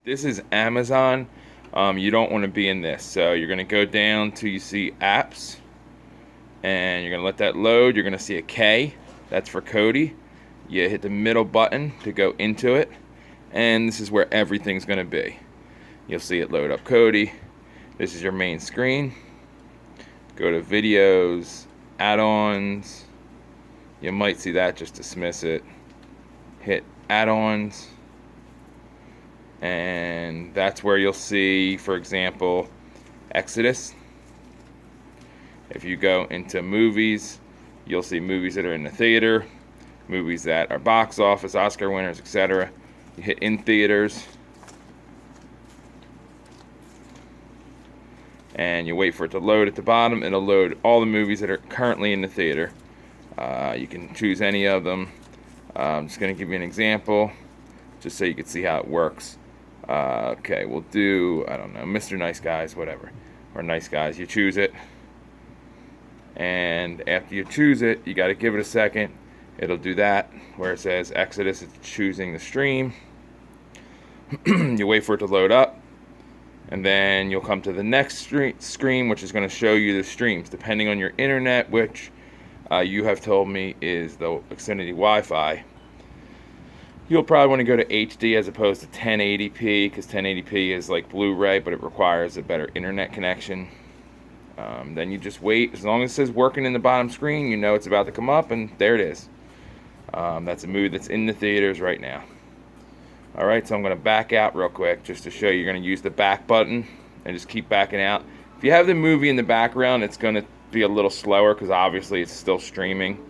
This is Amazon. You don't want to be in this. So you're going to go down till you see apps, and you're going to let that load. You're going to see a K. That's for Kodi. You hit the middle button to go into it, and this is where everything's going to be. You'll see it load up Kodi. This is your main screen. Go to videos, add-ons. You might see that, just dismiss it. Hit add-ons. And that's where you'll see, for example, Exodus. If you go into movies, you'll see movies that are in the theater, movies that are box office, Oscar winners, etc. You hit in theaters, and you wait for it to load at the bottom. It'll load all the movies that are currently in the theater. You can choose any of them. I'm just going to give you an example, just so you can see how it works. Okay, we'll do, I don't know, Mr. Nice Guys, whatever, or Nice Guys. You choose it, and after you choose it, you got to give it a second. It'll do that, where it says Exodus, it's choosing the stream. You wait for it to load up, and then you'll come to the next screen, which is going to show you the streams, depending on your internet, which you have told me is the Xfinity Wi-Fi. You'll probably want to go to HD as opposed to 1080p, because 1080p is like Blu-ray, but it requires a better internet connection. Then you just wait. As long as it says working in the bottom screen, you know it's about to come up, and there it is. That's a movie that's in the theaters right now. Alright, so I'm going to back out real quick just to show you. You're going to use the back button and just keep backing out. If you have the movie in the background, it's going to be a little slower because obviously it's still streaming.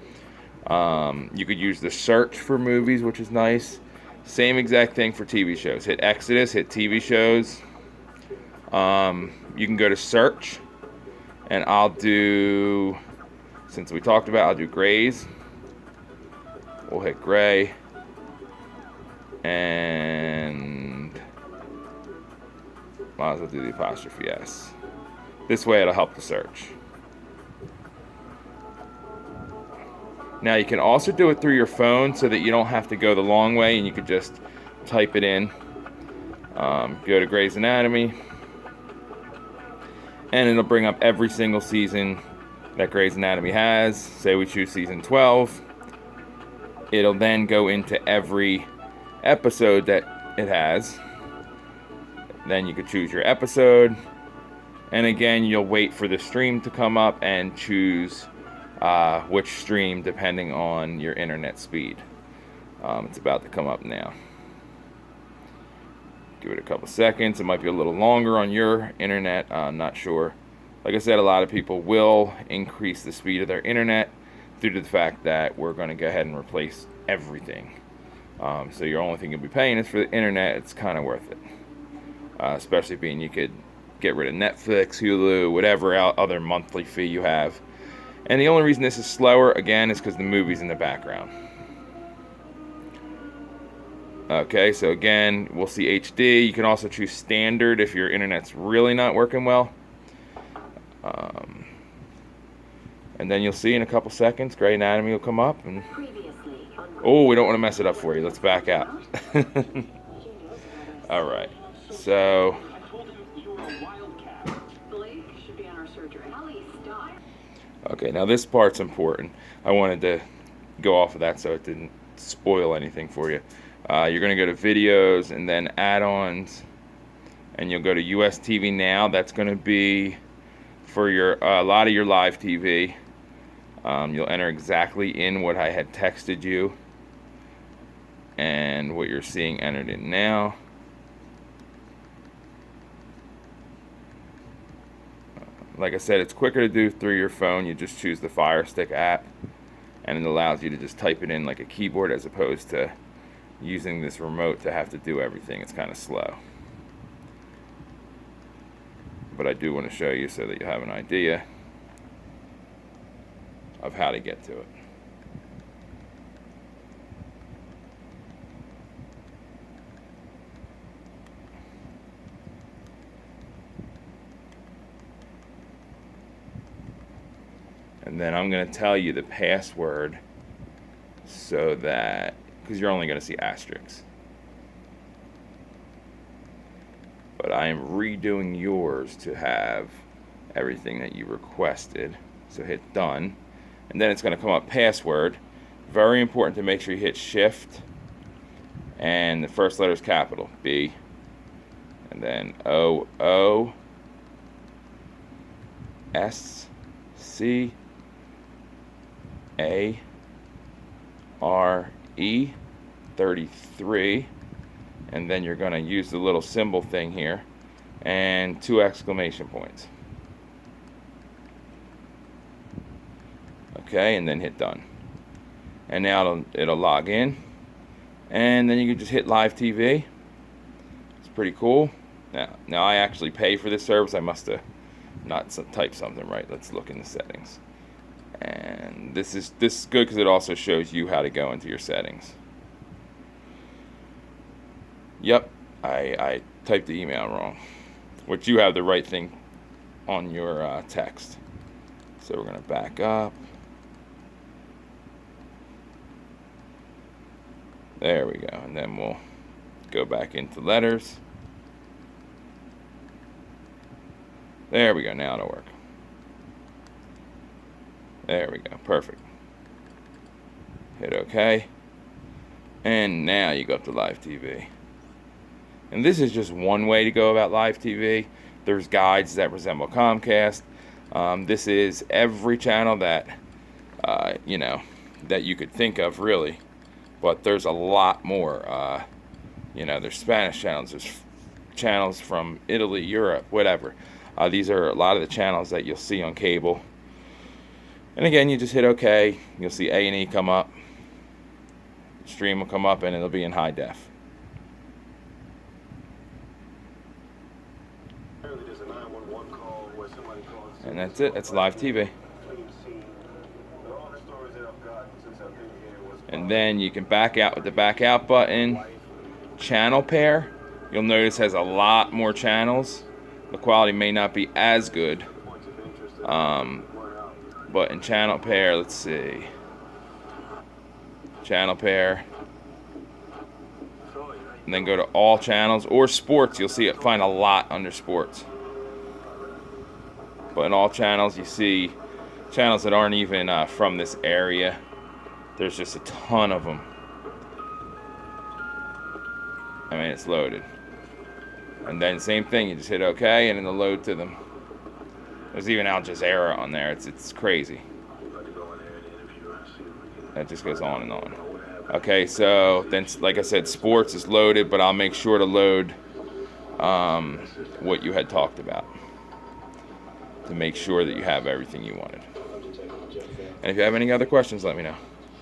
You could use the search for movies, which is nice. Same exact thing for TV shows. Hit Exodus, hit TV shows. You can go to search, and I'll do, since we talked about, I'll do Grays. We'll hit Gray, and might as well do the apostrophe S. This way it'll help the search. Now you can also do it through your phone so that you don't have to go the long way, and you could just type it in. Go to Grey's Anatomy, and it'll bring up every single season that Grey's Anatomy has. Say we choose season 12. It'll then go into every episode that it has. Then you could choose your episode, and again you'll wait for the stream to come up and choose which stream depending on your internet speed. It's about to come up now. Give it a couple seconds. It might be a little longer on your internet. I'm not sure. Like I said, a lot of people will increase the speed of their internet due to the fact that we're going to go ahead and replace everything. So your only thing you'll be paying is for the internet. It's kind of worth it. Especially being you could get rid of Netflix, Hulu, whatever other monthly fee you have. And the only reason this is slower, again, is because the movie's in the background. Okay, so again, we'll see HD. You can also choose standard if your internet's really not working well. And then you'll see in a couple seconds, Grey Anatomy will come up. And oh, we don't want to mess it up for you. Let's back out. All right, so okay, now this part's important. I wanted to go off of that so it didn't spoil anything for you. You're going to go to videos and then add-ons, and you'll go to US TV Now. That's going to be for your a lot of your live TV. You'll enter exactly in what I had texted you and what you're seeing entered in now. Like I said, it's quicker to do through your phone. You just choose the Fire Stick app, and it allows you to just type it in like a keyboard as opposed to using this remote to have to do everything. It's kind of slow. But I do want to show you so that you have an idea of how to get to it. And then I'm going to tell you the password so that, because you're only going to see asterisks. but I am redoing yours to have everything that you requested. So hit done, and then it's going to come up password. Very important to make sure you hit shift, and the first letter is capital B, and then OOSCARE 33, and then you're going to use the little symbol thing here and 2 exclamation points. Okay, and then hit done. And now it'll log in, and then you can just hit live TV. It's pretty cool. Now I actually pay for this service. I must have not typed something right. Let's look in the settings. And this is good because it also shows you how to go into your settings. Yep, I typed the email wrong, which you have the right thing on your text. So we're going to back up. There we go, and then we'll go back into letters. There we go, now it'll work. There we go, perfect. Hit OK. And now you go up to live TV. And this is just one way to go about live TV. There's guides that resemble Comcast. This is every channel that, that you could think of, really. But there's a lot more. There's Spanish channels, there's channels from Italy, Europe, whatever. These are a lot of the channels that you'll see on cable. And again, you just hit OK. You'll see A&E come up. Stream will come up, and it'll be in high def. And that's it. That's live TV. And then you can back out with the back out button. Channel pair, you'll notice, has a lot more channels. The quality may not be as good, but in channel pair, let's see, channel pair, and then go to all channels, or sports. You'll see it, find a lot under sports. But in all channels, you see channels that aren't even from this area. There's just a ton of them. I mean, it's loaded. And then same thing, you just hit OK, and it'll load to them. There's even Al Jazeera on there. It's crazy. That just goes on and on. Okay, so then, like I said, sports is loaded, but I'll make sure to load what you had talked about to make sure that you have everything you wanted. And if you have any other questions, let me know.